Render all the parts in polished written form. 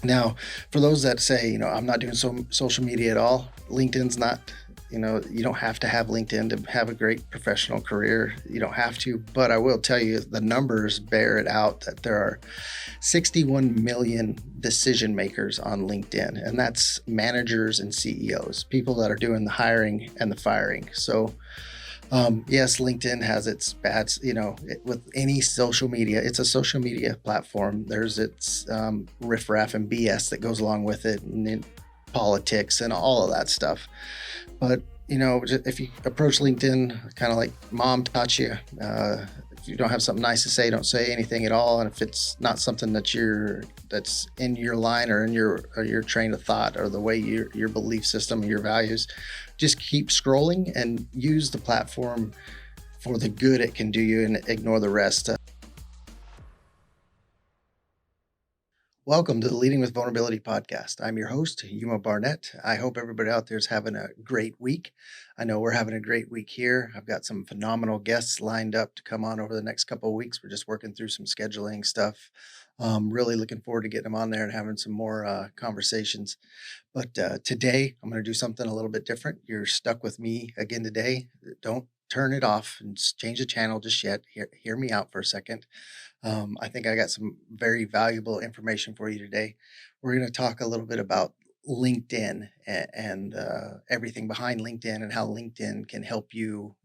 Now, for those that say, I'm not doing social media at all, LinkedIn's not, you don't have to have LinkedIn to have a great professional career. You don't have to, but I will tell you the numbers bear it out that there are 61 million decision makers on LinkedIn, and that's managers and CEOs, people that are doing the hiring and the firing. So, yes, LinkedIn has its bad, with any social media, it's a social media platform. There's its riffraff and BS that goes along with it, and politics and all of that stuff. But if you approach LinkedIn kind of like mom taught you, if you don't have something nice to say, don't say anything at all. And if it's not something that's in your line or in your train of thought or the way your belief system, your values, just keep scrolling and use the platform for the good it can do you and ignore the rest. Welcome to the Leading with Vulnerability podcast. I'm your host, Yuma Barnett. I hope everybody out there is having a great week. I know we're having a great week here. I've got some phenomenal guests lined up to come on over the next couple of weeks. We're just working through some scheduling stuff. Really looking forward to getting them on there and having some more conversations. But today, I'm going to do something a little bit different. You're stuck with me again today. Don't turn it off and change the channel just yet. Hear me out for a second. I think I got some very valuable information for you today. We're going to talk a little bit about LinkedIn and everything behind LinkedIn and how LinkedIn can help you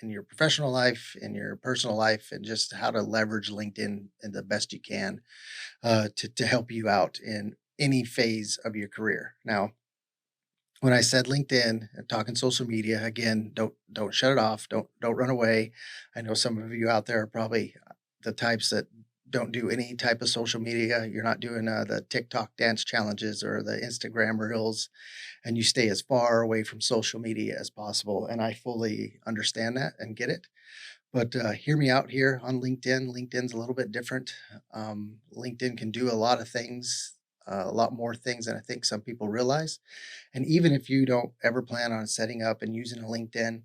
in your professional life, in your personal life, and just how to leverage LinkedIn in the best you can to help you out in any phase of your career. Now, when I said LinkedIn and talking social media, again, don't shut it off. Don't run away. I know some of you out there are probably the types that don't do any type of social media. You're not doing the TikTok dance challenges or the Instagram reels, and you stay as far away from social media as possible. And I fully understand that and get it. But hear me out here on LinkedIn. LinkedIn's a little bit different. LinkedIn can do a lot of things, a lot more things than I think some people realize. And even if you don't ever plan on setting up and using a LinkedIn,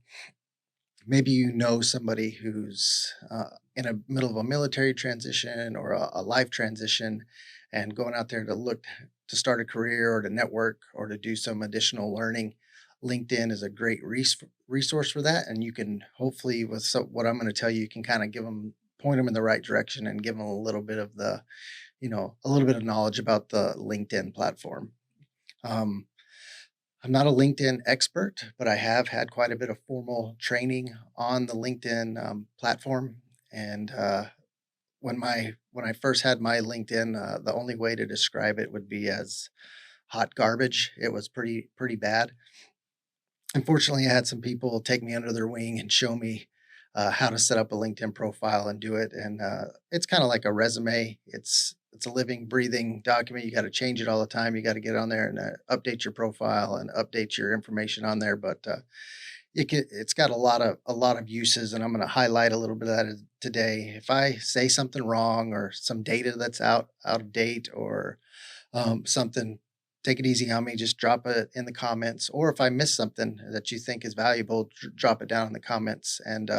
maybe you know somebody who's in a middle of a military transition or a life transition and going out there to look to start a career or to network or to do some additional learning. LinkedIn is a great resource for that. And you can hopefully, with what I'm going to tell you, you can kind of point them in the right direction and give them a little bit of a little bit of knowledge about the LinkedIn platform. Um, I'm not a LinkedIn expert, but I have had quite a bit of formal training on the LinkedIn platform. And when I first had my LinkedIn, the only way to describe it would be as hot garbage. It was pretty bad. Unfortunately, I had some people take me under their wing and show me how to set up a LinkedIn profile and do it. And it's kind of like a resume. It's a living, breathing document. You got to change it all the time. You got to get on there and update your profile and update your information on there. But it's got a lot of uses, and I'm going to highlight a little bit of that today. If I say something wrong or some data that's out of date or something, take it easy on me. Just drop it in the comments. Or if I miss something that you think is valuable, drop it down in the comments and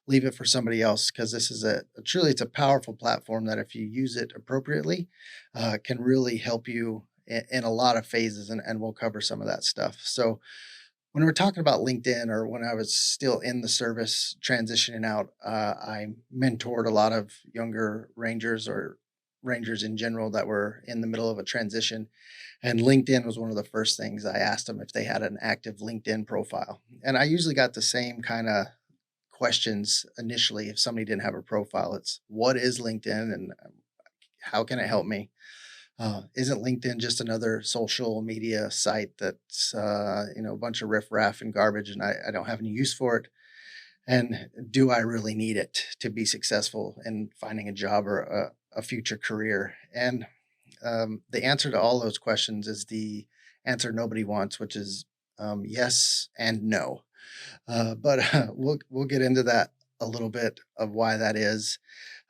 leave it for somebody else. Because this is truly, it's a powerful platform that if you use it appropriately, can really help you in a lot of phases. And we'll cover some of that stuff. So when we're talking about LinkedIn or when I was still in the service transitioning out, I mentored a lot of younger Rangers or Rangers in general that were in the middle of a transition. And LinkedIn was one of the first things I asked them if they had an active LinkedIn profile. And I usually got the same kind of questions initially if somebody didn't have a profile. It's what is LinkedIn and how can it help me? Isn't LinkedIn just another social media site that's a bunch of riffraff and garbage, and I don't have any use for it? And do I really need it to be successful in finding a job or a future career? And the answer to all those questions is the answer nobody wants, which is yes and no. But we'll get into that a little bit of why that is.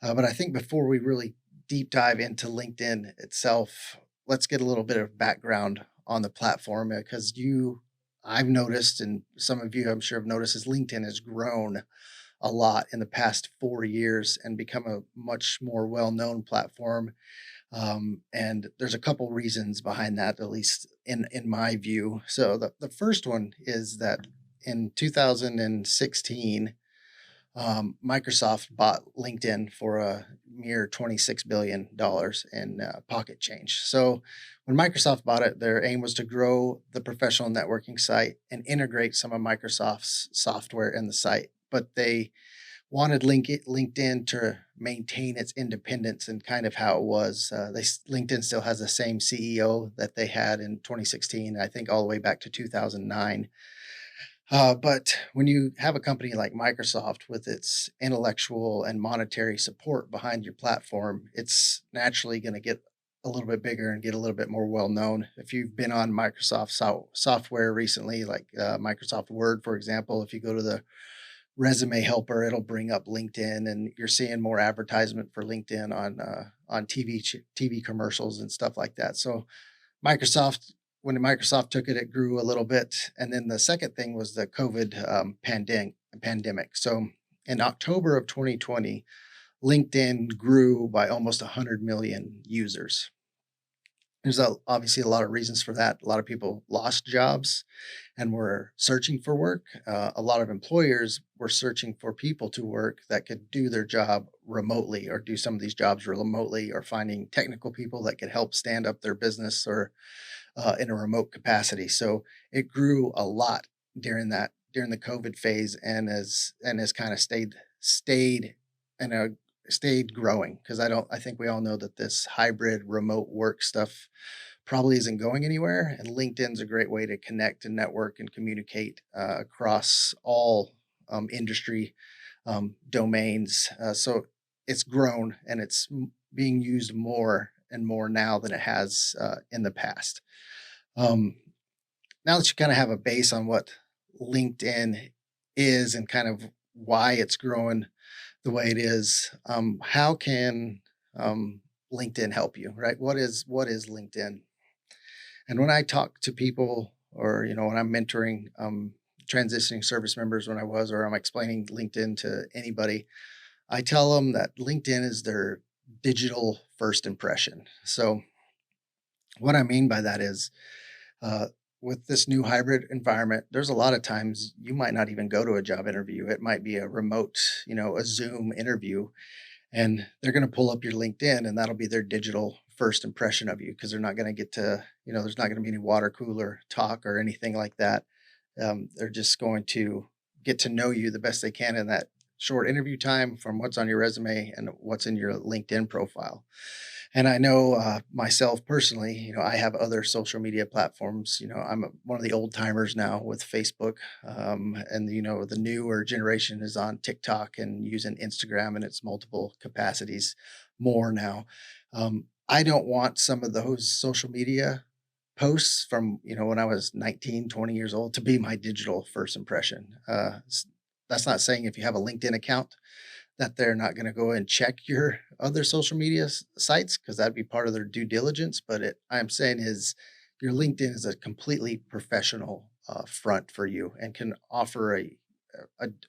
But I think before we really deep dive into LinkedIn itself, let's get a little bit of background on the platform because I've noticed, and some of you I'm sure have noticed, is LinkedIn has grown a lot in the past 4 years and become a much more well-known platform. And there's a couple reasons behind that, at least in my view. So the first one is that in 2016, Microsoft bought LinkedIn for a mere $26 billion in pocket change. So when Microsoft bought it, their aim was to grow the professional networking site and integrate some of Microsoft's software in the site. But they wanted LinkedIn to maintain its independence and kind of how it was. LinkedIn still has the same CEO that they had in 2016, I think all the way back to 2009. But when you have a company like Microsoft with its intellectual and monetary support behind your platform, it's naturally going to get a little bit bigger and get a little bit more well known. If you've been on Microsoft software recently, like Microsoft Word, for example, if you go to the resume helper, it'll bring up LinkedIn, and you're seeing more advertisement for LinkedIn on TV commercials and stuff like that. So Microsoft, when Microsoft took it, it grew a little bit, and then the second thing was the COVID pandemic. So in October of 2020, LinkedIn grew by almost 100 million users. There's obviously a lot of reasons for that. A lot of people lost jobs and were searching for work. A lot of employers were searching for people to work that could do their job remotely or do some of these jobs remotely, or finding technical people that could help stand up their business or in a remote capacity. So it grew a lot during the COVID phase, and has kind of stayed and stayed growing, because I think we all know that this hybrid remote work stuff probably isn't going anywhere, and LinkedIn's a great way to connect and network and communicate across all industry domains. So it's grown, and it's being used more and more now than it has in the past. Um, Now that you kind of have a base on what LinkedIn is and kind of why it's growing the way it is, how can LinkedIn help you? Right? What is LinkedIn? And when I talk to people, or when I'm mentoring transitioning service members, or I'm explaining LinkedIn to anybody, I tell them that LinkedIn is their digital first impression. So what I mean by that is, uh, with this new hybrid environment, there's a lot of times you might not even go to a job interview. It might be a remote, a Zoom interview, and they're going to pull up your LinkedIn, and that'll be their digital first impression of you, because they're not going to get to, there's not going to be any water cooler talk or anything like that. They're just going to get to know you the best they can in that short interview time, from what's on your resume and what's in your LinkedIn profile. And I know myself personally, I have other social media platforms. One of the old timers now with Facebook, and the newer generation is on TikTok and using Instagram in its multiple capacities more now. I don't want some of those social media posts from when I was 19, 20 years old to be my digital first impression. That's not saying if you have a LinkedIn account that they're not going to go and check your other social media sites, because that'd be part of their due diligence. But I'm saying is your LinkedIn is a completely professional front for you, and can offer a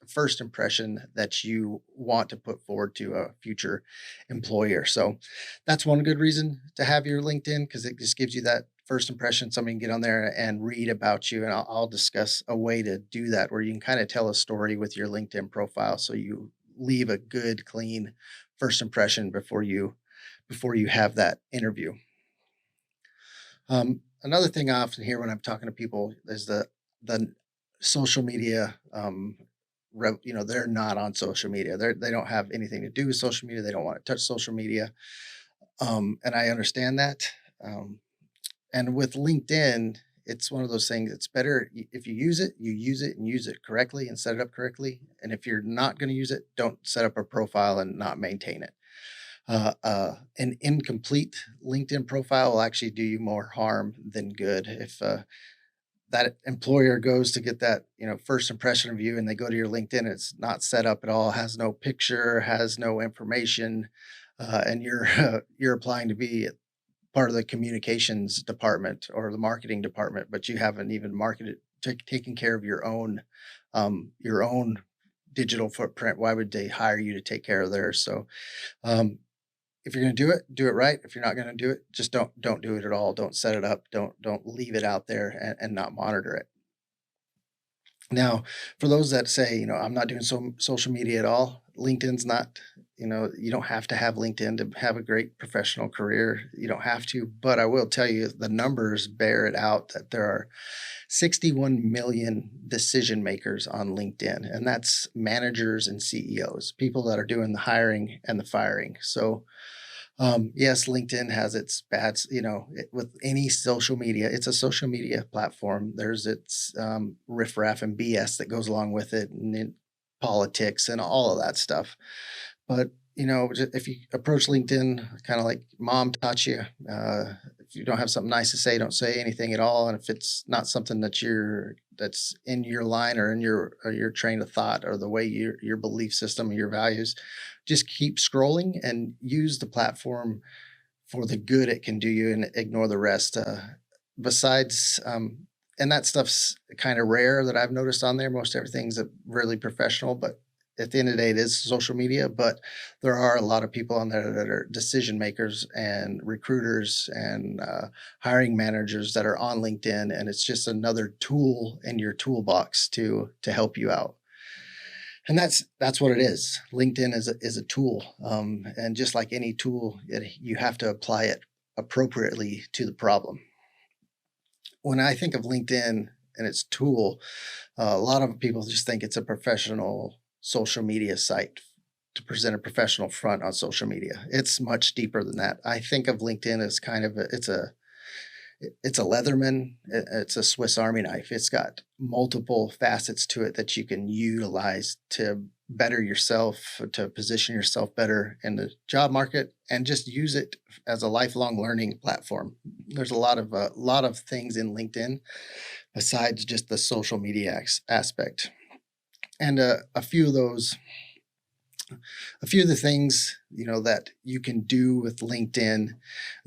first impression that you want to put forward to a future employer. So that's one good reason to have your LinkedIn, because it just gives you that first impression. Somebody can get on there and read about you, and I'll discuss a way to do that where you can kind of tell a story with your LinkedIn profile, so you leave a good, clean first impression before you have that interview. Another thing I often hear when I'm talking to people is the social media. They're not on social media. They don't have anything to do with social media. They don't want to touch social media, and I understand that. Um, and with LinkedIn, it's one of those things. It's better if you use it and use it correctly and set it up correctly. And if you're not going to use it, don't set up a profile and not maintain it. An incomplete LinkedIn profile will actually do you more harm than good. If that employer goes to get that first impression of you, and they go to your LinkedIn, it's not set up at all, has no picture, has no information, and you're you're applying to be part of the communications department or the marketing department, but you haven't even marketed, taken care of your own digital footprint. Why would they hire you to take care of theirs? So um, if you're going to do it right. If you're not going to do it, just don't do it at all. Don't set it up. Don't leave it out there and not monitor it. Now, for those that say, I'm not doing social media at all, LinkedIn's not, you don't have to have LinkedIn to have a great professional career. You don't have to, but I will tell you the numbers bear it out that there are 61 million decision makers on LinkedIn, and that's managers and CEOs, people that are doing the hiring and the firing. So, yes, LinkedIn has its bad, with any social media, it's a social media platform. There's its riffraff and BS that goes along with it, and politics and all of that stuff. But if you approach LinkedIn kind of like mom taught you, if you don't have something nice to say, don't say anything at all. And if it's not something that's in your line or in your train of thought or the way your belief system or your values, just keep scrolling and use the platform for the good it can do you and ignore the rest. Besides, and that stuff's kind of rare that I've noticed on there. Most everything's really professional, but at the end of the day, it is social media. But there are a lot of people on there that are decision makers and recruiters and hiring managers that are on LinkedIn, and it's just another tool in your toolbox to help you out. And that's what it is. LinkedIn is a tool, and just like any tool, you have to apply it appropriately to the problem. When I think of LinkedIn and its tool, a lot of people just think it's a professional social media site to present a professional front on social media. It's much deeper than that. I think of LinkedIn as kind of it's a Leatherman. It's a Swiss Army knife. It's got multiple facets to it that you can utilize to better yourself, to position yourself better in the job market, and just use it as a lifelong learning platform. There's a lot of things in LinkedIn besides just the social media aspect, and a few of the things that you can do with LinkedIn,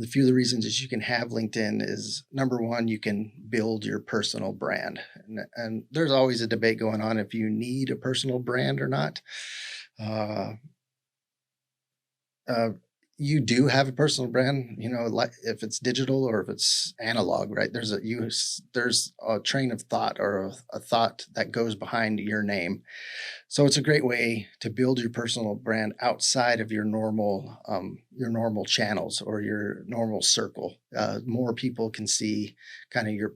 a few of the reasons that you can have LinkedIn is, number one, you can build your personal brand, and there's always a debate going on if you need a personal brand or not. uh, uh, you do have a personal brand, like if it's digital or if it's analog, right? There's a train of thought or a thought that goes behind your name. So it's a great way to build your personal brand outside of your normal channels or your normal circle. More people can see kind of your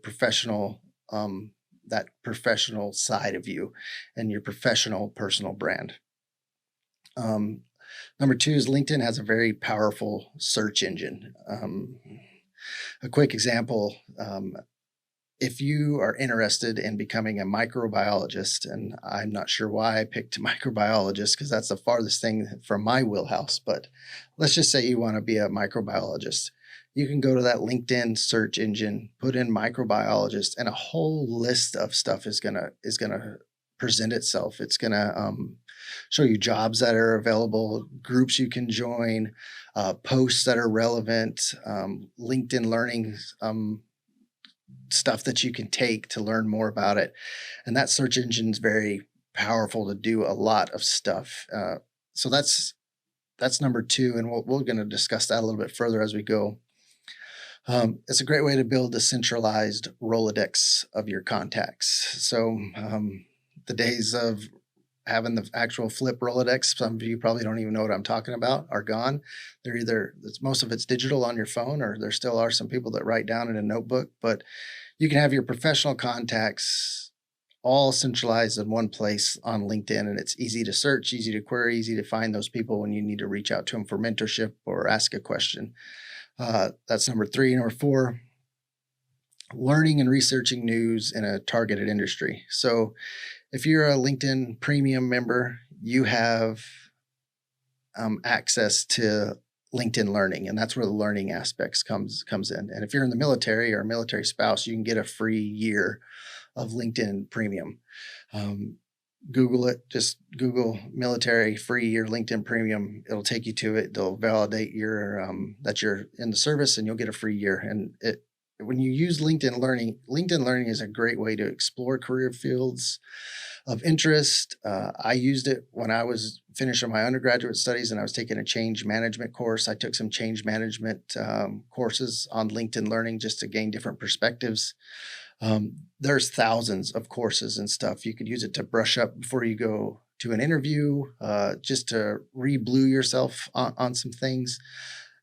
that professional side of you and your professional personal brand. Um, Number two is LinkedIn has a very powerful search engine. A quick example, if you are interested in becoming a microbiologist, and I'm not sure why I picked microbiologist because that's the farthest thing from my wheelhouse, but let's just say you want to be a microbiologist. You can go to that LinkedIn search engine, put in microbiologist, and a whole list of stuff is gonna present itself. It's gonna show you jobs that are available, groups you can join, posts that are relevant, LinkedIn learning stuff that you can take to learn more about it. And that search engine is very powerful to do a lot of stuff. So that's number two, and we're going to discuss that a little bit further as we go. It's a great way to build a centralized Rolodex of your contacts. So the days of having the actual flip Rolodex, some of you probably don't even know what I'm talking about, are gone. Most of it's digital on your phone, or there still are some people that write down in a notebook, but you can have your professional contacts all centralized in one place on LinkedIn, and it's easy to search, easy to query, easy to find those people when you need to reach out to them for mentorship or ask a question. That's number three. Number four, learning and researching news in a targeted industry. So if you're a LinkedIn premium member, you have access to LinkedIn Learning, and that's where the learning aspects comes in. And if you're in the military or a military spouse, you can get a free year of LinkedIn Premium. Google it. Just Google military free year LinkedIn Premium. It'll take you to it. They'll validate that you're in the service, and you'll get a free year. And when you use LinkedIn Learning is a great way to explore career fields of interest. I used it when I was finishing my undergraduate studies and I was taking a change management course. I took some change management courses on LinkedIn Learning just to gain different perspectives. There's thousands of courses and stuff. You could use it to brush up before you go to an interview, just to re-blue yourself on some things.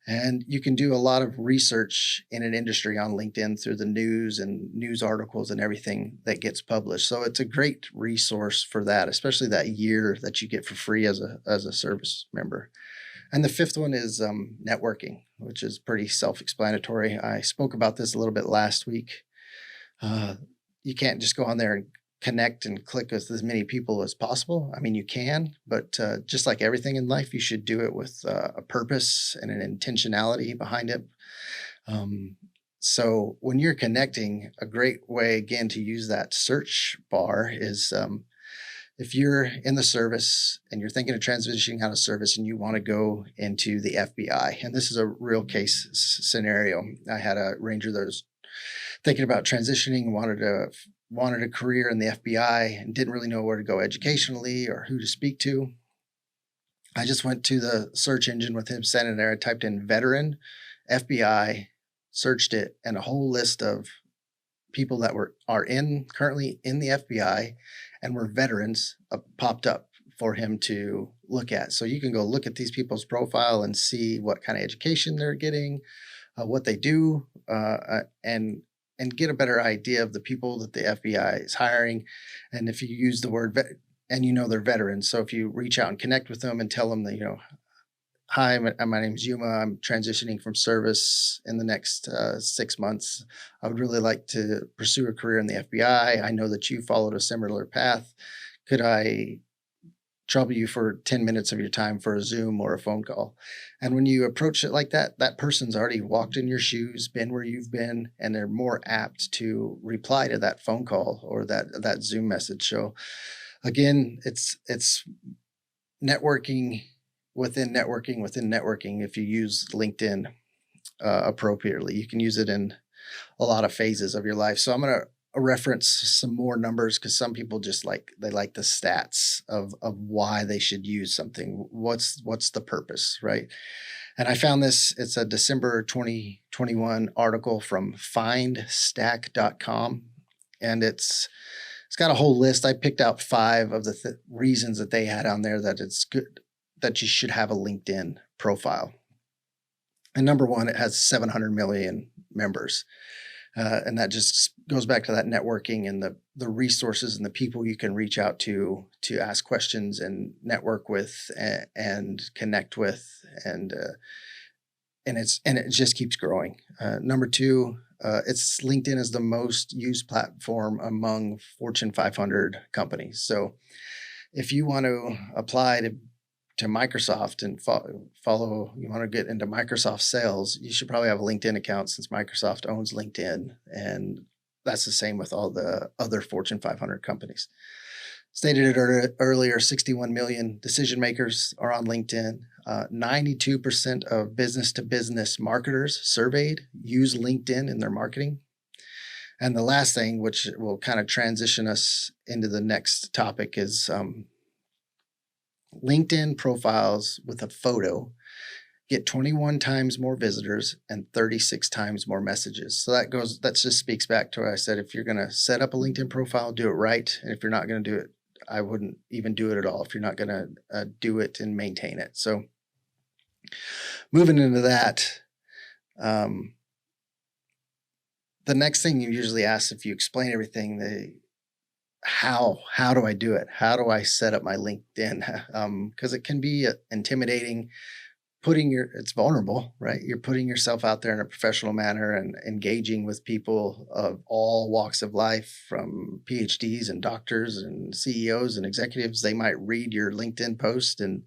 And you can do a lot of research in an industry on LinkedIn through the news and news articles and everything that gets published. So it's a great resource for that, especially that year that you get for free as a service member. And the fifth one is networking, which is pretty self-explanatory. I spoke about this a little bit last week. You can't just go on there and connect and click with as many people as possible. I mean, you can, but just like everything in life, you should do it with a purpose and an intentionality behind it. So when you're connecting, a great way, again, to use that search bar is if you're in the service and you're thinking of transitioning out of service and you want to go into the FBI, and this is a real case scenario. I had a ranger that was thinking about transitioning and wanted a career in the FBI and didn't really know where to go educationally or who to speak to. I just went to the search engine with him sitting there. I typed in veteran FBI, searched it, and a whole list of people that are currently in the FBI and were veterans popped up for him to look at. So you can go look at these people's profile and see what kind of education they're getting, what they do, and get a better idea of the people that the FBI is hiring. And if you use the word and they're veterans, so if you reach out and connect with them and tell them that, hi, my name's Yuma. I'm transitioning from service in the next 6 months. I would really like to pursue a career in the FBI. I know that you followed a similar path. Could I trouble you for 10 minutes of your time for a Zoom or a phone call? And when you approach it like that, that person's already walked in your shoes, been where you've been, and they're more apt to reply to that phone call or that Zoom message. So again, it's networking within networking within networking. If you use LinkedIn appropriately, you can use it in a lot of phases of your life. So I'm going to reference some more numbers because some people just like the stats of why they should use something. What's the purpose, right? And I found this. It's a December 2021 article from findstack.com, and it's got a whole list. I picked out 5 of the reasons that they had on there that it's good that you should have a LinkedIn profile. And number one, it has 700 million members. And that just goes back to that networking and the resources and the people you can reach out to ask questions and network with and connect with. And it just keeps growing. Number 2, it's LinkedIn is the most used platform among Fortune 500 companies. So if you want to apply to Microsoft and follow, you want to get into Microsoft sales, you should probably have a LinkedIn account since Microsoft owns LinkedIn. And that's the same with all the other Fortune 500 companies. Stated it earlier, 61 million decision makers are on LinkedIn. 92% of business to business marketers surveyed use LinkedIn in their marketing. And the last thing, which will kind of transition us into the next topic, is LinkedIn profiles with a photo get 21 times more visitors and 36 times more messages. So that just speaks back to what I said. If you're going to set up a LinkedIn profile, do it right. And if you're not going to do it, I wouldn't even do it at all if you're not going to do it and maintain it. So moving into that, the next thing you usually ask, if you explain everything, how do I do it? How do I set up my LinkedIn? Because it can be intimidating. It's vulnerable, right? You're putting yourself out there in a professional manner and engaging with people of all walks of life, from PhDs and doctors and CEOs and executives. They might read your LinkedIn post and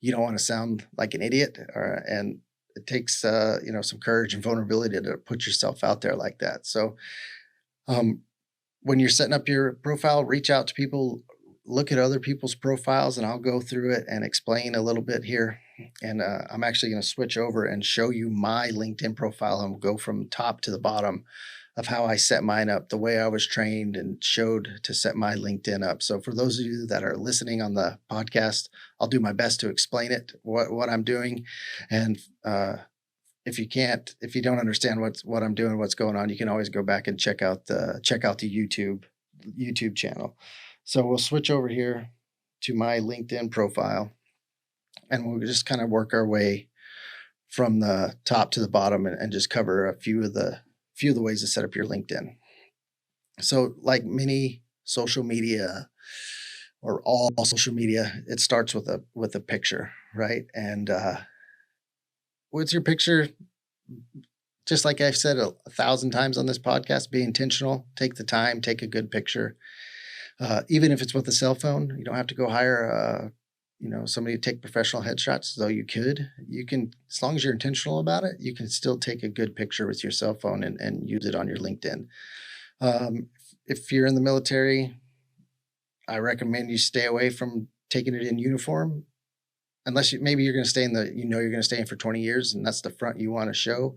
you don't want to sound like an idiot. And it takes, some courage and vulnerability to put yourself out there like that. So, when you're setting up your profile, reach out to people, look at other people's profiles, and I'll go through it and explain a little bit here. And I'm actually going to switch over and show you my LinkedIn profile and go from top to the bottom of how I set mine up, the way I was trained and showed to set my LinkedIn up. So for those of you that are listening on the podcast, I'll do my best to explain it, what I'm doing. And if you don't understand what I'm doing, what's going on, you can always go back and check out the YouTube channel. So we'll switch over here to my LinkedIn profile, and we'll just kind of work our way from the top to the bottom and just cover a few of the ways to set up your LinkedIn. So, like many social media or all social media, it starts with a picture, right? And with your picture, just like I've said a thousand times on this podcast, be intentional. Take the time, take a good picture. Even if it's with a cell phone, you don't have to go hire somebody to take professional headshots, though you can, as long as you're intentional about it, you can still take a good picture with your cell phone and use it on your LinkedIn. If you're in the military, I recommend you stay away from taking it in uniform, unless maybe you're going to stay you're going to stay in for 20 years and that's the front you want to show.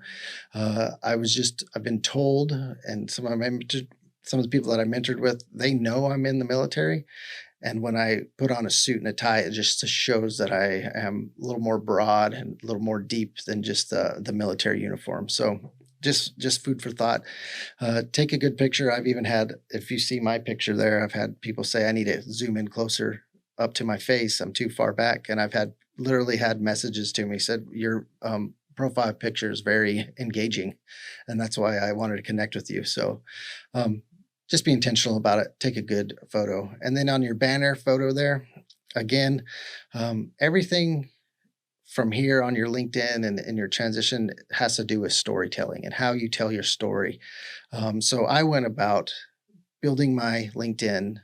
I've been told, and some of the people that I mentored with, they know I'm in the military. And when I put on a suit and a tie, it just shows that I am a little more broad and a little more deep than just the military uniform. So just food for thought. Take a good picture. I've even had, if you see my picture there, I've had people say I need to zoom in closer up to my face. I'm too far back. And I've literally had messages to me said, your profile picture is very engaging. And that's why I wanted to connect with you. So just be intentional about it. Take a good photo. And then on your banner photo there, again, everything from here on your LinkedIn and your transition has to do with storytelling and how you tell your story. So I went about building my LinkedIn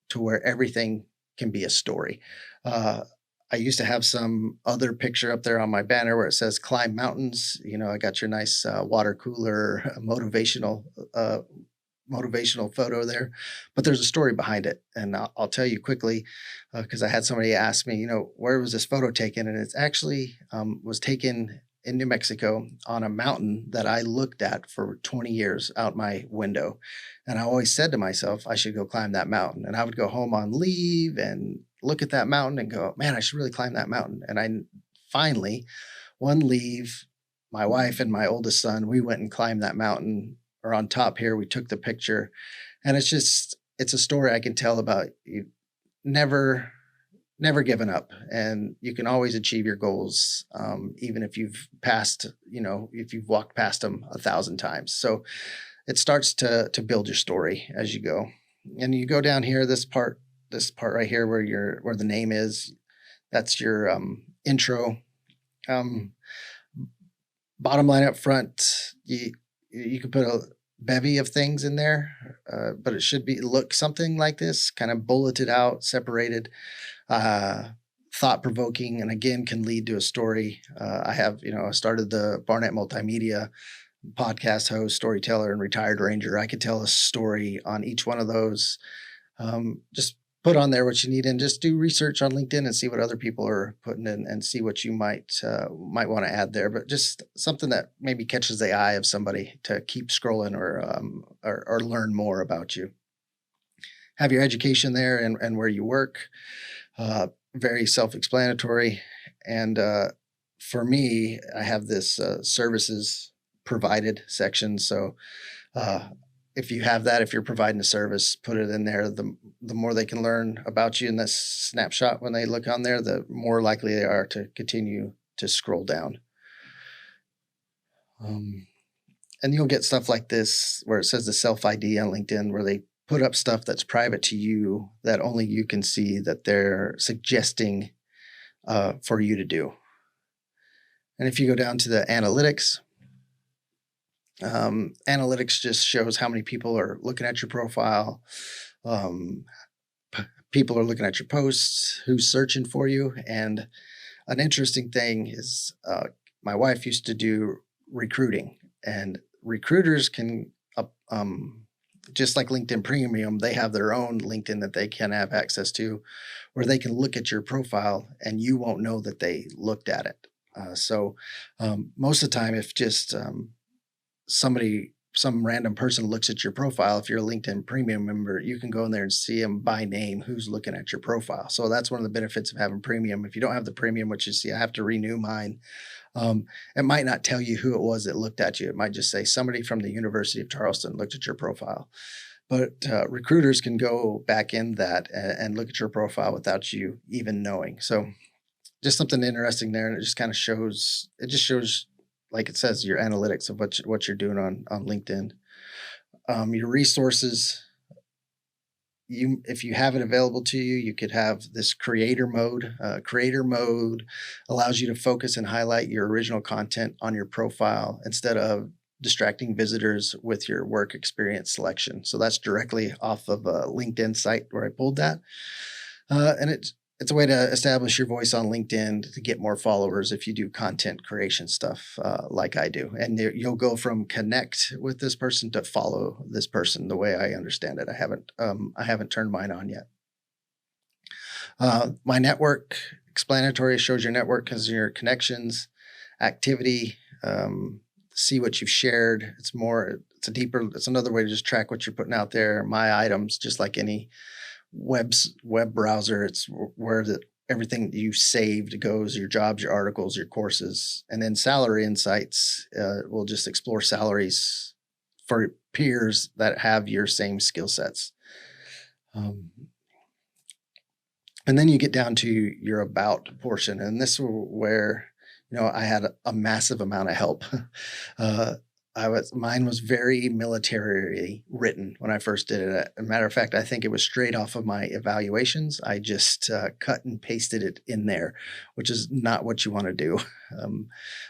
to where everything can be a story. I used to have some other picture up there on my banner where it says climb mountains. I got your nice water cooler motivational photo there, but there's a story behind it. And I'll tell you quickly, because I had somebody ask me, where was this photo taken? And it's actually was taken in New Mexico on a mountain that I looked at for 20 years out my window. And I always said to myself, I should go climb that mountain. And I would go home on leave and look at that mountain and go, man, I should really climb that mountain. And I finally, one leave, my wife and my oldest son, we went and climbed that mountain. Or on top here, we took the picture, and it's a story I can tell about you never given up, and you can always achieve your goals, even if you've walked past them 1,000 times. So it starts to build your story as you go, and you go down here, this part right here where the name is, that's your intro. Bottom line up front, you could put a bevy of things in there, but it should look something like this, kind of bulleted out, separated, thought-provoking, and again, can lead to a story. I started the Barnett Multimedia podcast host, storyteller, and retired ranger. I could tell a story on each one of those. Just put on there what you need and just do research on LinkedIn and see what other people are putting in and see what you might want to add there. But just something that maybe catches the eye of somebody to keep scrolling or learn more about you. Have your education there and where you work. Very self-explanatory. And for me, I have this services provided section. So if you have that, if you're providing a service, put it in there. The more they can learn about you in this snapshot when they look on there, the more likely they are to continue to scroll down. And you'll get stuff like this where it says the self-ID on LinkedIn, where they put up stuff that's private to you that only you can see, that they're suggesting for you to do. And if you go down to the analytics, analytics just shows how many people are looking at your profile. People are looking at your posts, who's searching for you. And an interesting thing is my wife used to do recruiting, and recruiters can just like LinkedIn Premium, they have their own LinkedIn that they can have access to, where they can look at your profile and you won't know that they looked at it. So most of the time, if just some random person looks at your profile, if you're a LinkedIn Premium member, you can go in there and see them by name who's looking at your profile. So that's one of the benefits of having Premium. If you don't have the Premium, which you see, I have to renew mine. Um, it might not tell you who it was that looked at you. It might just say somebody from the University of Charleston looked at your profile. But recruiters can go back in that and look at your profile without you even knowing. So just something interesting there, and it just kind of shows. It just shows, like it says, your analytics of what you're doing on LinkedIn. Your resources. You, if you have it available to you, you could have this creator mode. Creator mode allows you to focus and highlight your original content on your profile instead of distracting visitors with your work experience selection. So that's directly off of a LinkedIn site where I pulled that. And it's a way to establish your voice on LinkedIn to get more followers if you do content creation stuff like I do. And you'll go from connect with this person to follow this person. The way I understand it, I haven't turned mine on yet. My network explanatory shows your network because your connections, activity. See what you've shared. It's another way to just track what you're putting out there. My items, just like any web browser, it's where everything that you saved goes, your jobs, your articles, your courses. And then salary insights will just explore salaries for peers that have your same skill sets. And then you get down to your about portion, and this is where I had a massive amount of help. Mine was very military written when I first did it. As a matter of fact, I think it was straight off of my evaluations. I just cut and pasted it in there, which is not what you want to do.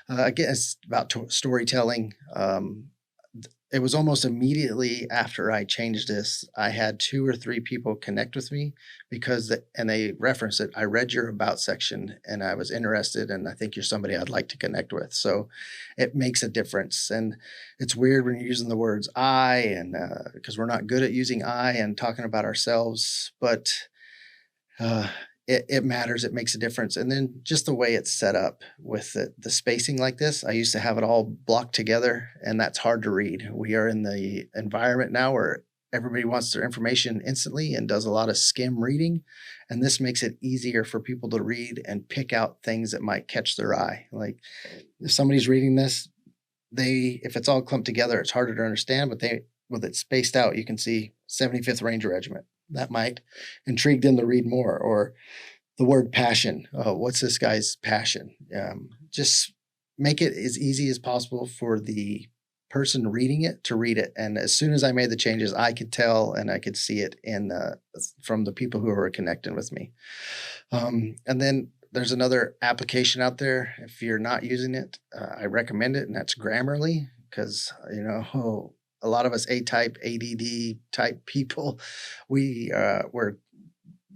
Again, it's about storytelling. It was almost immediately after I changed this, I had 2 or 3 people connect with me and they referenced it. I read your about section and I was interested, and I think you're somebody I'd like to connect with. So it makes a difference. And it's weird when you're using the words I, and because we're not good at using I and talking about ourselves, but it matters. It makes a difference. And then just the way it's set up with the spacing like this, I used to have it all blocked together, and that's hard to read. We are in the environment now where everybody wants their information instantly and does a lot of skim reading. And this makes it easier for people to read and pick out things that might catch their eye. Like if somebody's reading this, if it's all clumped together, it's harder to understand, but with it spaced out, you can see 75th Ranger Regiment. That might intrigue them to read more. Or the word passion. What's this guy's passion? Just make it as easy as possible for the person reading it to read it. And as soon as I made the changes, I could tell and I could see it from the people who were connecting with me. And then there's another application out there. If you're not using it, I recommend it, and that's Grammarly, because a lot of us A-type, ADD type people, we're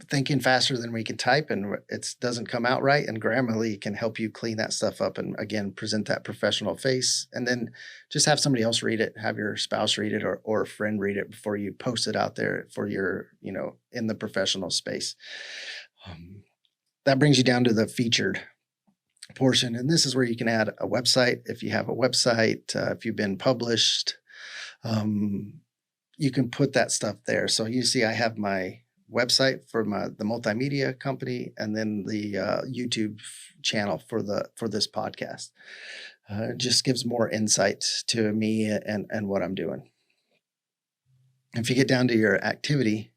thinking faster than we can type, and it doesn't come out right. And Grammarly can help you clean that stuff up and, again, present that professional face. And then just have somebody else read it, have your spouse read it, or a friend read it before you post it out there for your, in the professional space. That brings you down to the featured portion. And this is where you can add a website. If you have a website, if you've been published, you can put that stuff there. So you see I have my website for the multimedia company, and then the YouTube channel for this podcast. It just gives more insight to me and what I'm doing. If you get down to your activity,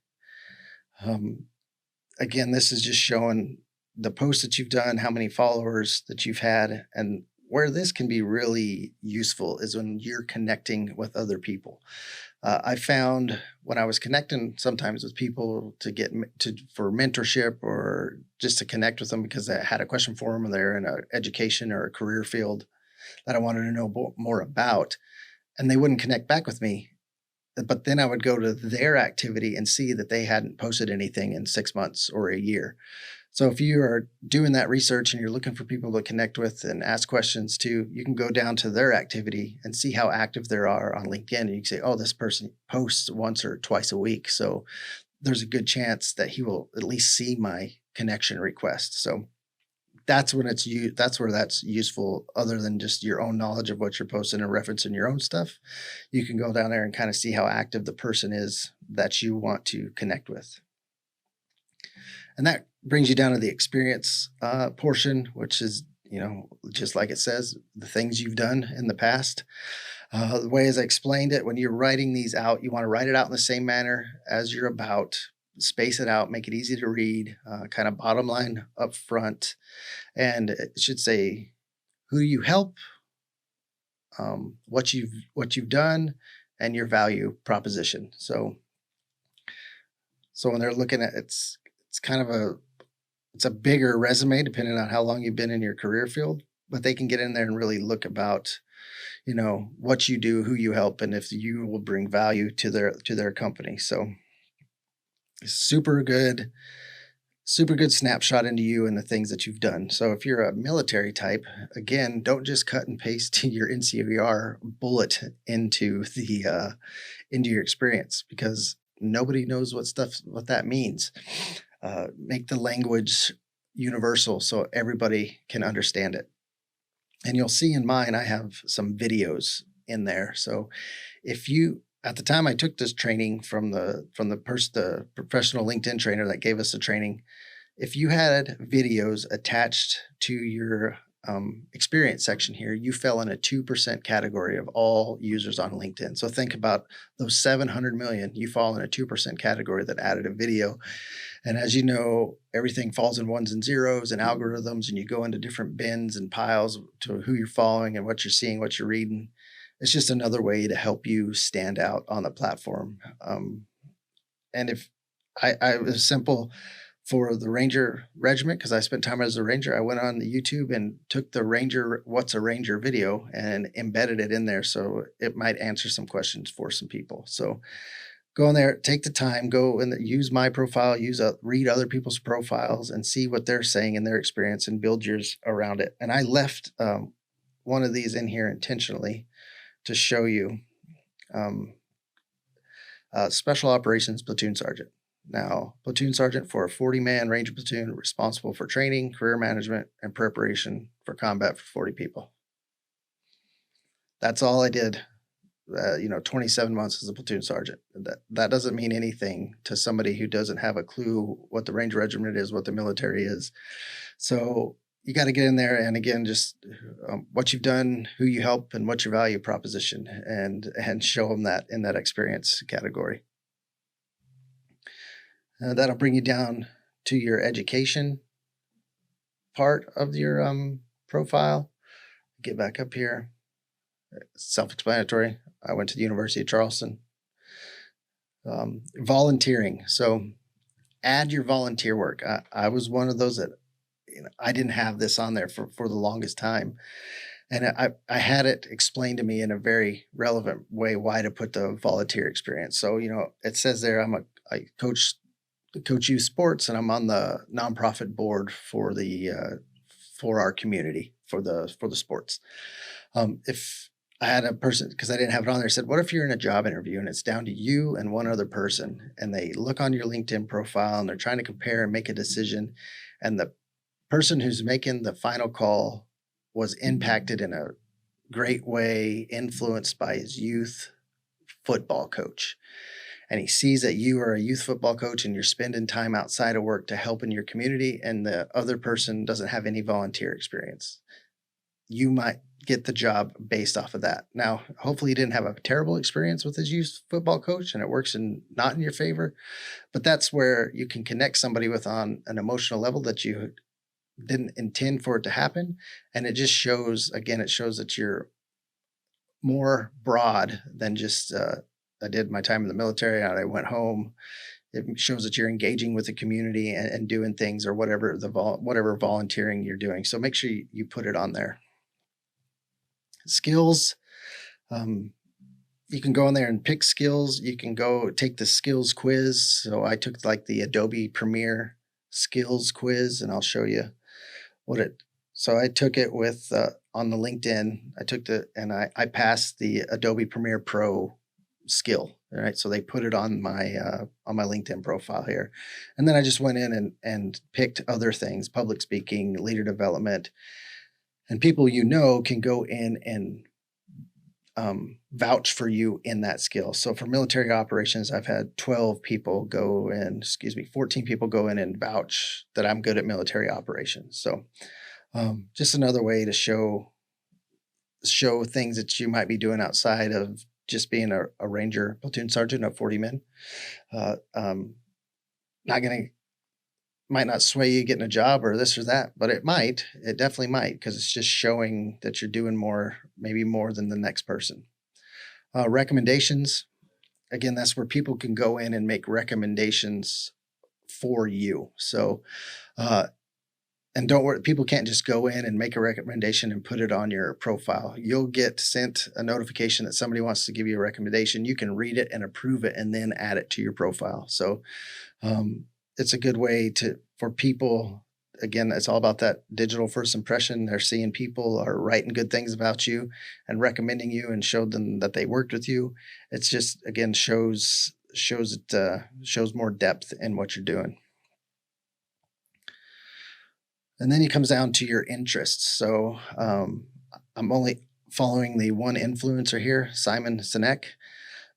again, this is just showing the posts that you've done, how many followers that you've had, and where this can be really useful is when you're connecting with other people. I found when I was connecting sometimes with people for mentorship or just to connect with them because I had a question for them and they're in an education or a career field that I wanted to know more about, and they wouldn't connect back with me. but then I would go to their activity and see that they hadn't posted anything in 6 months or a year. So if you are doing that research and you're looking for people to connect with and ask questions to, you can go down to their activity and see how active they are on LinkedIn. And you can say, oh, this person posts once or twice a week. So there's a good chance that he will at least see my connection request. So that's when that's where that's useful, other than just your own knowledge of what you're posting and referencing your own stuff. You can go down there and kind of see how active the person is that you want to connect with. And that brings you down to the experience portion, which is, just like it says, the things you've done in the past. The way as I explained it, when you're writing these out, you want to write it out in the same manner as you're about, space it out, make it easy to read, kind of bottom line up front. And it should say who you help, what you've done, and your value proposition. So when they're looking at it's kind of it's a bigger resume depending on how long you've been in your career field, but they can get in there and really look about, what you do, who you help, and if you will bring value to their company. So super good snapshot into you and the things that you've done. So if you're a military type, again, don't just cut and paste your NCVR bullet into your experience, because nobody knows what that means. Make the language universal so everybody can understand it. And you'll see in mine, I have some videos in there. So if you, at the time I took this training from the professional LinkedIn trainer that gave us the training, if you had videos attached to your experience section here, you fell in a 2% category of all users on LinkedIn. So think about those 700 million, you fall in a 2% category that added a video. And as you know, everything falls in ones and zeros and algorithms, and you go into different bins and piles to who you're following and what you're seeing, what you're reading. It's just another way to help you stand out on the platform. And if it was simple for the Ranger Regiment, because I spent time as a Ranger, I went on the YouTube and took the Ranger, what's a Ranger video, and embedded it in there. So it might answer some questions for some people. So go in there, take the time, go and use my profile, read other people's profiles and see what they're saying in their experience and build yours around it. And I left one of these in here intentionally to show you Special Operations Platoon Sergeant. Now, platoon sergeant for a 40-man Ranger platoon, responsible for training, career management, and preparation for combat for 40 people. That's all I did. 27 months as a platoon sergeant. That doesn't mean anything to somebody who doesn't have a clue what the Ranger Regiment is, what the military is. So you got to get in there, and again, just what you've done, who you help, and what's your value proposition, and show them that in that experience category. That'll bring you down to your education part of your profile. Get back up here. Self-explanatory. I went to the University of Charleston. Volunteering. So add your volunteer work. I was one of those that I didn't have this on there for the longest time. And I had it explained to me in a very relevant way why to put the volunteer experience. So, it says there I coach youth sports, and I'm on the nonprofit board for our community for the sports. If I had a person, because I didn't have it on there, said, what if you're in a job interview and it's down to you and one other person, and they look on your LinkedIn profile and they're trying to compare and make a decision, and the person who's making the final call was impacted in a great way, influenced by his youth football coach. And he sees that you are a youth football coach and you're spending time outside of work to help in your community, and the other person doesn't have any volunteer experience. You might get the job based off of that. Now, hopefully you didn't have a terrible experience with his youth football coach and it works not in your favor, but that's where you can connect somebody with on an emotional level that you didn't intend for it to happen. And it just shows that you're more broad than just, I did my time in the military and I went home. It shows that you're engaging with the community and doing things, or whatever volunteering you're doing. So make sure you put it on there. Skills. You can go in there and pick skills. You can go take the skills quiz. So I took like the Adobe Premiere skills quiz, and I'll show you what it. So I took it with on the LinkedIn. I took the and I passed the Adobe Premiere Pro skill. All right, so they put it on my LinkedIn profile here, and then I just went in and picked other things: public speaking, leader development, and people can go in and vouch for you in that skill. So for military operations, I've had 14 people go in and vouch that I'm good at military operations. So just another way to show things that you might be doing outside of just being a ranger platoon sergeant of 40 men. Uh, um, not going to might not sway you getting a job or this or that, but it definitely might, because it's just showing that you're doing more, maybe more than the next person. Recommendations, again, that's where people can go in and make recommendations for you. So, and don't worry, people can't just go in and make a recommendation and put it on your profile. You'll get sent a notification that somebody wants to give you a recommendation. You can read it and approve it and then add it to your profile. So it's a good way for people. Again, it's all about that digital first impression. They're seeing people are writing good things about you and recommending you and showed them that they worked with you. It's just, again, shows more depth in what you're doing. And then it comes down to your interests. So I'm only following the one influencer here, Simon Sinek,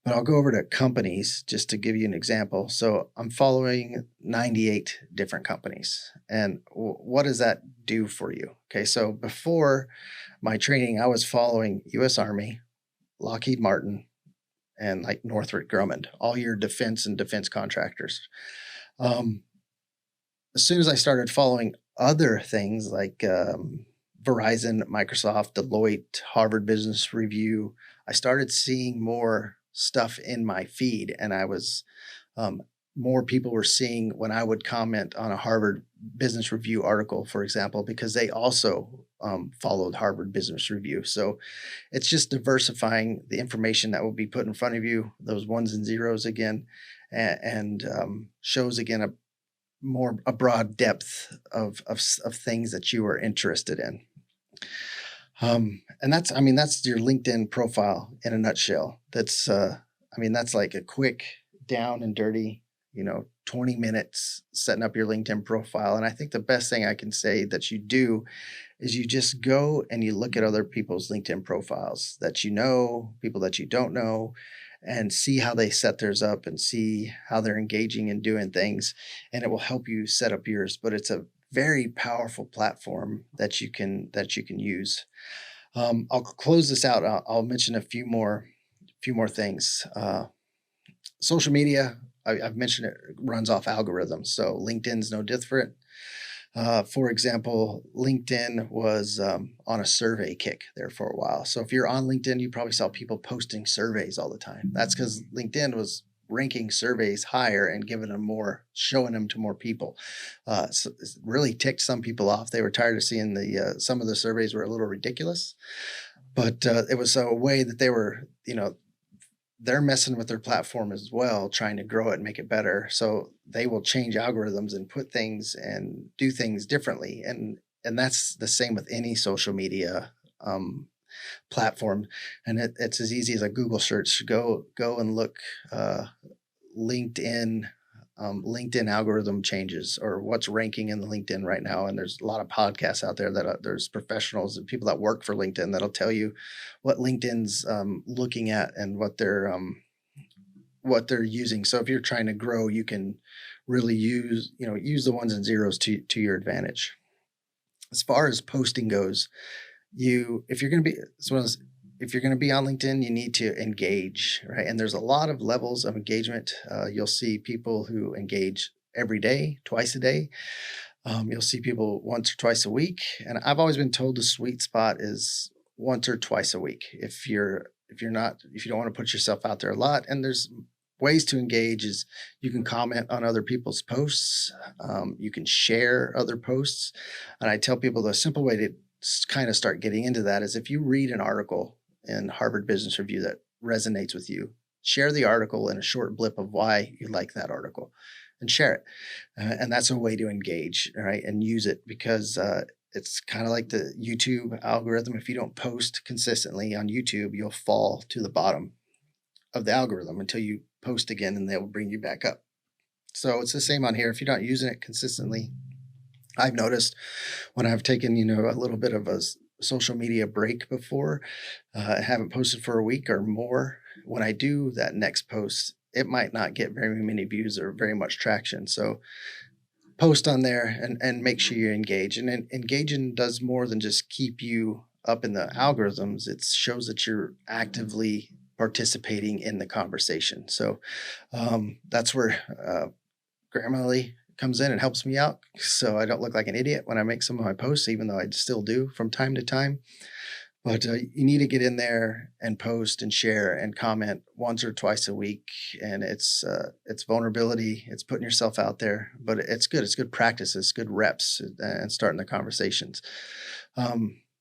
but I'll go over to companies just to give you an example. So I'm following 98 different companies. And what does that do for you? Okay, so before my training, I was following U.S. Army, Lockheed Martin, and like Northrop Grumman, all your defense and defense contractors. As soon as I started following other things like Verizon, Microsoft, Deloitte, Harvard Business Review, I started seeing more stuff in my feed, and I was more people were seeing when I would comment on a Harvard Business Review article, for example, because they also followed Harvard Business Review. So it's just diversifying the information that will be put in front of you, those ones and zeros again, and shows again a broad depth of things that you are interested in. And that's your LinkedIn profile in a nutshell. That's like a quick down and dirty, 20 minutes setting up your LinkedIn profile. And I think the best thing I can say that you do is you just go and you look at other people's LinkedIn profiles that people that you don't know, and see how they set theirs up and see how they're engaging and doing things. And it will help you set up yours. But it's a very powerful platform that you can use. I'll close this out. I'll mention a few more things. Social media, I've mentioned it runs off algorithms. So LinkedIn's no different. For example, LinkedIn was on a survey kick there for a while. So if you're on LinkedIn, you probably saw people posting surveys all the time. That's because LinkedIn was ranking surveys higher and showing them to more people. So it really ticked some people off. They were tired of seeing some of the surveys were a little ridiculous, but it was a way that they were, they're messing with their platform as well, trying to grow it and make it better. So they will change algorithms and put things and do things differently. And that's the same with any social media platform. And it's as easy as a Google search. Go and look LinkedIn algorithm changes, or what's ranking in the LinkedIn right now. And there's a lot of podcasts out there that there's professionals and people that work for LinkedIn that'll tell you what LinkedIn's looking at and what they're using. So if you're trying to grow, you can really use the ones and zeros to your advantage. As far as posting goes, if you're going to be on LinkedIn, you need to engage, right? And there's a lot of levels of engagement. You'll see people who engage every day, twice a day. You'll see people once or twice a week. And I've always been told the sweet spot is once or twice a week. If you don't want to put yourself out there a lot, and there's ways to engage is you can comment on other people's posts. You can share other posts. And I tell people the simple way to kind of start getting into that is if you read an article in Harvard Business Review that resonates with you. Share the article in a short blip of why you like that article and share it. And that's a way to engage, right? And use it because it's kind of like the YouTube algorithm. If you don't post consistently on YouTube, you'll fall to the bottom of the algorithm until you post again and they'll bring you back up. So it's the same on here. If you're not using it consistently, I've noticed when I've taken, a little bit of a social media break before, I haven't posted for a week or more. When I do that next post, it might not get very many views or very much traction. So post on there and make sure you engage. And engaging does more than just keep you up in the algorithms. It shows that you're actively participating in the conversation. So that's where Grammarly comes in and helps me out so I don't look like an idiot when I make some of my posts, even though I still do from time to time. But you need to get in there and post and share and comment once or twice a week. And it's vulnerability. It's putting yourself out there, but it's good. It's good practice. It's good reps and starting the conversations.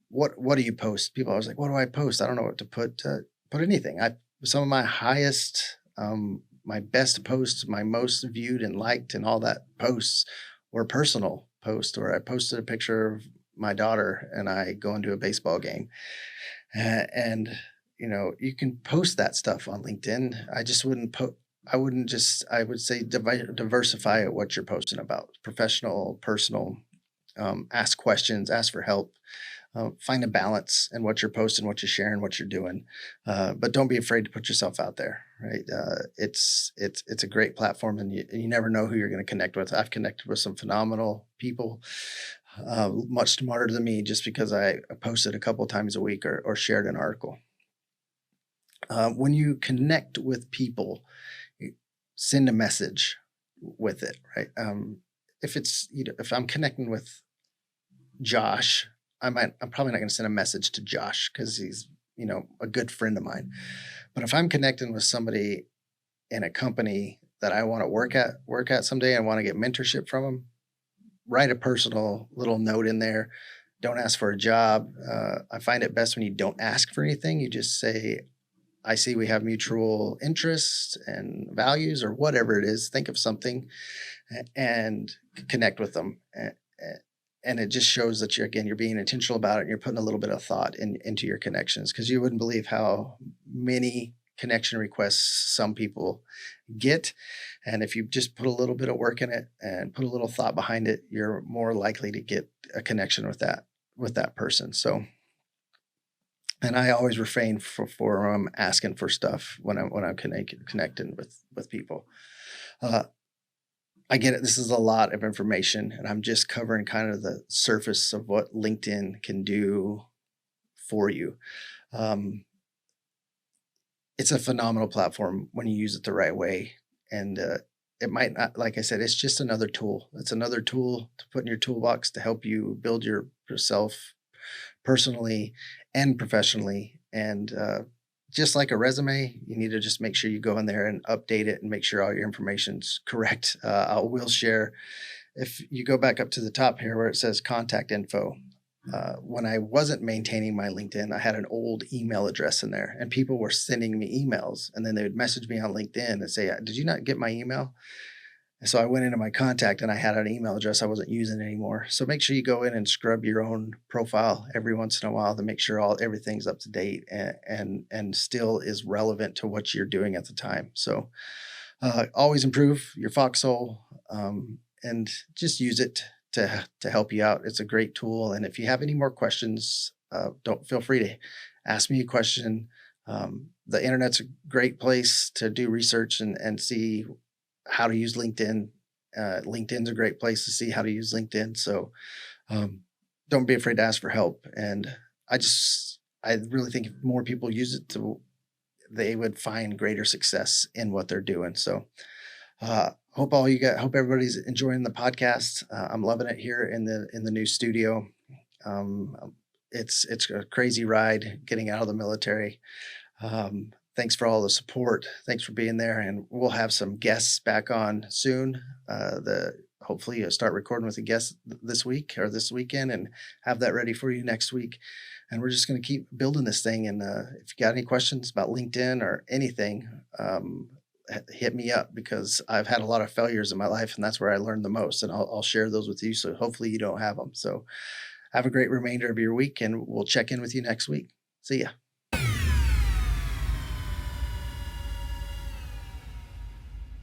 What do you post? People are always like, what do I post? I don't know what to put. Put anything. Some of my highest, my best posts, my most viewed and liked, and all that posts were personal posts, or I posted a picture of my daughter and I go into a baseball game. And you can post that stuff on LinkedIn. I just wouldn't put. I wouldn't just. I would say diversify what you're posting about. Professional, personal. Ask questions. Ask for help. Find a balance in what you're posting, what you're sharing, what you're doing. But don't be afraid to put yourself out there. Right? It's a great platform, and you never know who you're going to connect with. I've connected with some phenomenal people, much smarter than me, just because I posted a couple times a week or shared an article. When you connect with people, send a message with it. Right? If I'm connecting with Josh, I'm probably not going to send a message to Josh because he's, a good friend of mine. But if I'm connecting with somebody in a company that I want to work at someday and want to get mentorship from them, write a personal little note in there. Don't ask for a job. I find it best when you don't ask for anything. You just say, I see we have mutual interests and values or whatever it is. Think of something and connect with them. And it just shows that you're being intentional about it and you're putting a little bit of thought into your connections, because you wouldn't believe how many connection requests some people get. And if you just put a little bit of work in it and put a little thought behind it, you're more likely to get a connection with that person. So, and I always refrain from asking for stuff when I'm connecting with people. I get it. This is a lot of information, and I'm just covering kind of the surface of what LinkedIn can do for you. It's a phenomenal platform when you use it the right way. And it might not, like I said, it's just another tool. It's another tool to put in your toolbox to help you build yourself personally and professionally. And just like a resume, you need to just make sure you go in there and update it and make sure all your information's correct. I will share, if you go back up to the top here where it says contact info, when I wasn't maintaining my LinkedIn, I had an old email address in there, and people were sending me emails, and then they would message me on LinkedIn and say, did you not get my email? And so I went into my contact and I had an email address I wasn't using anymore. So make sure you go in and scrub your own profile every once in a while to make sure everything's up to date and still is relevant to what you're doing at the time. So always improve your foxhole and just use it to help you out. It's a great tool. And if you have any more questions, don't feel free to ask me a question. The internet's a great place to do research and see how to use LinkedIn. LinkedIn's a great place to see how to use LinkedIn. So don't be afraid to ask for help. And I really think if more people use it, they would find greater success in what they're doing. So hope everybody's enjoying the podcast. I'm loving it here in the new studio. It's a crazy ride getting out of the military. Thanks for all the support. Thanks for being there. And we'll have some guests back on soon. hopefully start recording with a guest this week or this weekend and have that ready for you next week. And we're just going to keep building this thing. And if you got any questions about LinkedIn or anything, hit me up because I've had a lot of failures in my life, and that's where I learned the most. And I'll share those with you. So hopefully you don't have them. So have a great remainder of your week, and we'll check in with you next week. See ya.